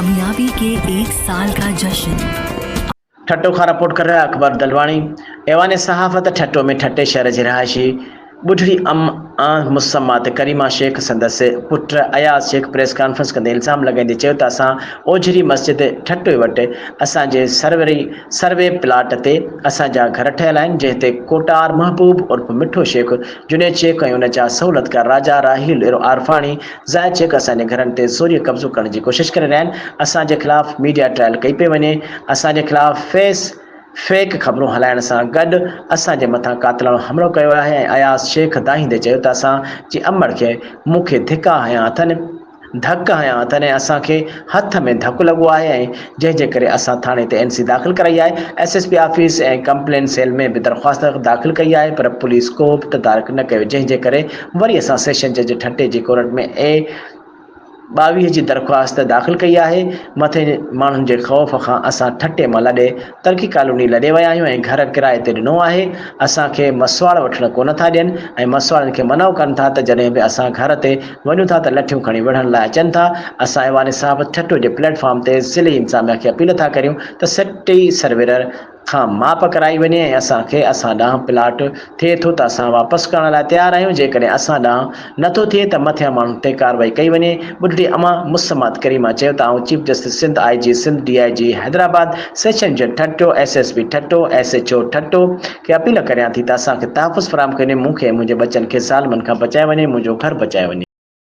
कामयाबी के 1 साल का जश्न। ठट्टो खां रिपोर्ट कर रहा है अकबर दलवाणी। ऐवान सहाफ़त ठट्टो में ठट्टे शहर जी रहायशी बुढ़ी मुसम्मात करीमा शेख संदसि पुट अयाज शेख प्रेस कॉन्फ्रेंस कंदे इल्ज़ाम लगाईंदे चयो त असां ओझरी मस्जिद ठट्टो वटि असांजे सर्वे प्लाट ते असांजा घर ठहियल आहिनि, जंहिं ते कोटार महबूब उर्फ मिठो शेख, जुनेद शेख ऐं उन जा सहूलतकार राजा राहील आरफाणी ज़ाहिद शेख असांजे घरनि ते ज़ोरीअ कब्ज़ो करण जी कोशिशि करे रहिया आहिनि। असांजे ख़िलाफ़ मीडिया ट्रायल कई पई वञे। असांजे ख़िलाफ़ फेक ख़बरूं हलाइण सां गॾु असांजे मथां कातिलाणो हमलो कयो आहे ऐं अयाज शेख दाहींदे चयो त असांजी अमड़ खे मूंखे धिका हयां अथनि धक हयां अथनि ऐं असांखे हथ में धकु लॻो आहे ऐं जंहिंजे करे असां थाणे ते NC दाख़िल कराई आहे। SSP ऑफिस ऐं कंप्लेन सेल में बि दरख़्वास्त दाख़िल कई आहे, पर पुलिस को बि तदारक न कयो, जंहिंजे करे वरी असां सेशन जज ठट्टे जी कोर्ट में A22 जी दरख़्वास्त दाख़िल कई आहे। मथे माण्हुनि जे ख़ौफ़ खां असां ठट्टे मां लॾे तरक़ी कॉलोनी लॾे विया आहियूं ऐं घर किराए ते ॾिनो आहे। असांखे मसवाड़ वठणु कोन था ॾियनि ऐं मसवाड़नि खे मनो कनि था त जॾहिं बि असां घर ते वञूं था त लठियूं खणी विढ़ण लाइ अचनि था। असां ऐवान साहब ठट्टो जे प्लेटफॉर्म ते ज़िले इंतिज़ामिया खे अपील था करियूं त सिटी सर्वेयर खां माप कराई वञे ऐं असांखे असां ॾांहुं प्लाट थिए थो त असां वापसि करण लाइ तयारु आहियूं। जेकॾहिं असां ॾांहुं नथो थिए त मथियां माण्हुनि ते कार्रवाई कई वञे। बुढ़ी अमा मुसम्मात करीमा चयो त आउं chief justice Sindh IG Sindh DIG Hyderabad session जज ठट्टो SSP ठट्टो SHO ठट्टो खे अपील करियां थी त असांखे तहफ़ुज़ फ़राहम कने मूंखे ऐं मुंहिंजे बचनि खे ज़ालिमनि खां बचाए वञे, मुंहिंजो घर बचाए वञे।